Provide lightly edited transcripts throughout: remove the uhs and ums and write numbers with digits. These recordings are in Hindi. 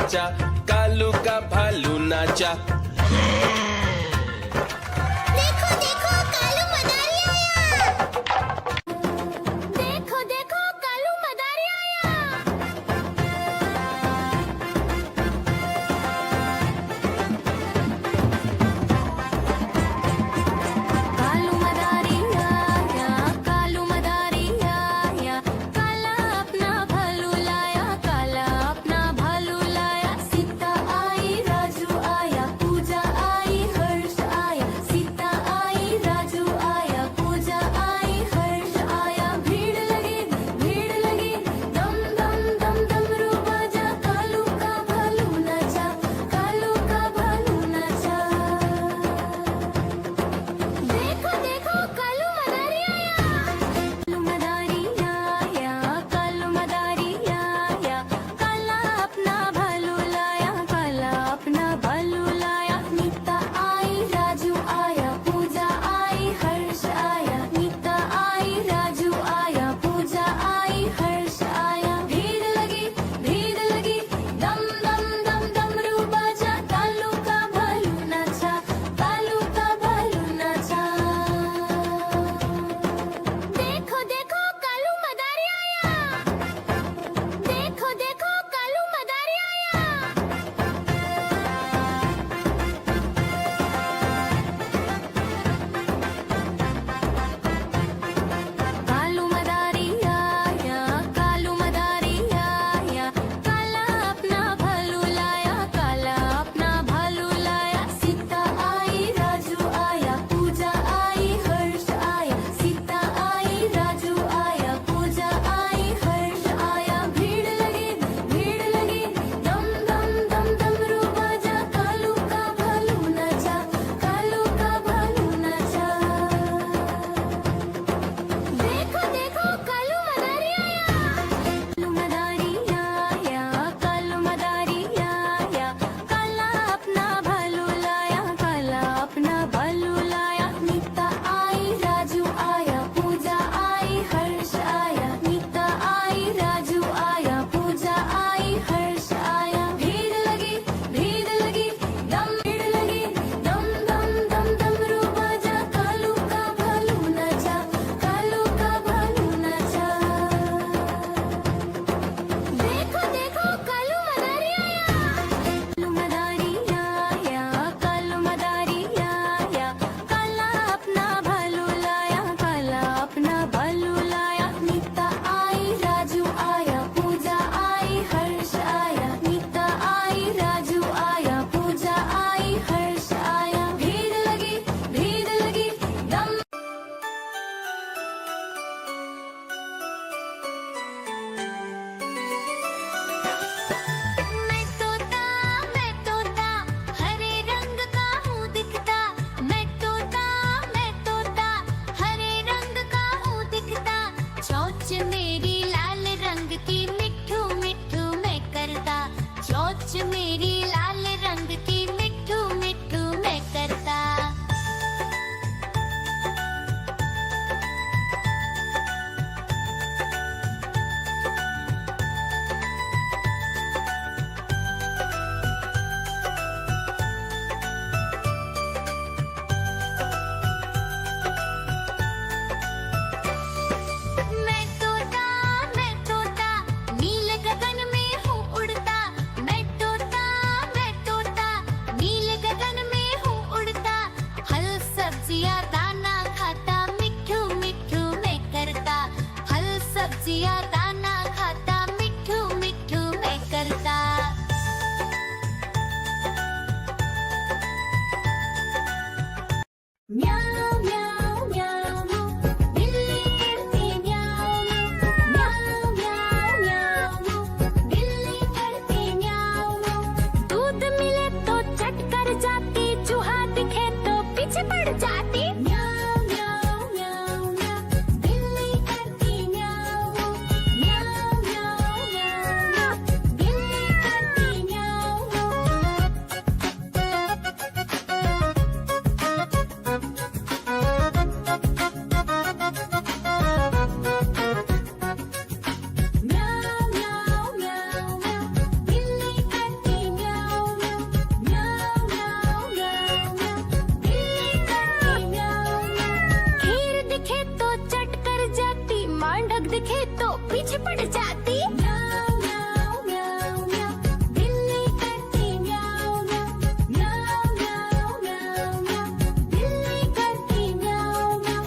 नाचा, कालू का भालू नाचा। देखो देखो कालू मदारी आया। देखो देखो कालू मदारी आया। कालू मदारी आया, कालू मदारी आया, काला अपना भालू लाया, काला अपना भालू लाया। सीता आई राजू आया, पूजा आई हर्ष आया, सीता आई राजू आया, पूजा आई हर्ष आया। भीड़ लगी दम दम दम डमरू बाजा, कालू का भालू नाचा, कालू का भालू नाचा। देखो देखो कालू मदारी आया। कालू मदारी आया, कालू मदारी आया, काला अपना भालू लाया, काला अपना भालू लाया। नीता आई राजू आया, पूजा आई हर्ष आया, नीता आई राजू आया, पूजा आई हर्ष आया। भीड़ लगी दम दम दम डमरू बाजा, कालू का भालू नाचा, कालू का भालू नाचा। देखो देखो कालू मदारी आया। देखो देखो कालू मदारी आया। कालू मदारी आया, कालू मदारी आया, काला अपना भालू लाया, काला अपना भालू लाया। सीता आई राजू आया, पूजा आई हर्ष आया, सीता आई राजू आया, पूजा आई हर्ष आया। भीड़ लगी दम दम दम डमरू बाजा, कालू का भालू नाचा, कालू का भालू नाचा। देखो देखो कालू मदारी आया। कालू मदारी आया, कालू मदारी आया, काला अपना भालू लाया, काला अपना भालू लाया। नीता आई राजू आया, पूजा आई हर्ष आया, नीता आई राजू आया, पूजा आई हर्ष आया। भीड़ लगी दम दम दम डमरू बाजा, कालू का भालू नाचा, कालू का भालू नाचा। देखो देखो कालू मदारी आया। कालू मदारी आया, कालू मदारी आया, काला अपना भालू लाया, काला अपना भालू लाया। नीता आई राजू आया, पूजा आई हर्ष आया, नीता आई राजू आया, पूजा आई हर्ष आया। भीड़ लगी दम। मैं तोता हरे रंग का हूँ दिखता, मैं तोता हरे रंग का हूँ दिखता। चोंच मेरी लाल रंग की मिट्ठू मिट्ठू मैं करता, चोंच मेरी लाल रंग की मिट्ठू मिट्ठू मैं करता। मैं तोता नील गगन में हूँ उड़ता, मैं तोता नील गगन में हूँ उड़ता। फल सब्जियाँ दाना खाता, मिट्ठू मिट्ठू मैं करता, फल सब्जियाँ दाना खाता, मिट्ठू मिट्ठू मैं करता। म्याऊ म्याऊ म्याऊ बिल्ली करती म्याऊ म्याऊ म्याऊ म्याऊ बिल्ली करती म्याऊ। दूध मिले तो चट कर जाती, चूहा दिखे तो पीछे पड़ जाती। म्याऊ म्याऊ म्याऊ म्याऊ बिल्ली करती म्याऊ पीछे पड़ जाती म्याऊ म्याऊ म्याऊ म्याऊ बिल्ली करती म्याऊ म्याऊ म्याऊ म्याऊ म्याऊ म्याऊ बिल्ली करती म्याऊ म्याऊ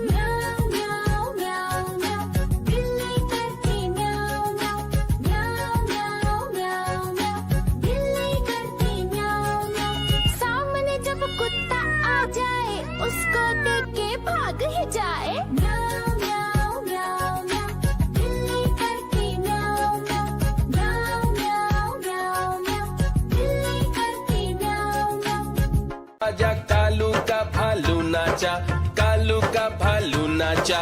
म्याऊ म्याऊ म्याऊ बिल्ली करती म्याऊ म्याऊ म्याऊ म्याऊ म्याऊ म्याऊ बिल्ली करती म्याऊ म्याऊ सामने जब कुत्ता आ जाए उसको देख के भाग ही जाए म्याऊ म्याऊ म्याऊ म्याऊ बिल्ली करती म्याऊ म्याऊ म्याऊ म्याऊ म्याऊ बिल्ली करती म्याऊ म्याऊ आजा कालू का भालू नाचा, कालू का भालू नाचा,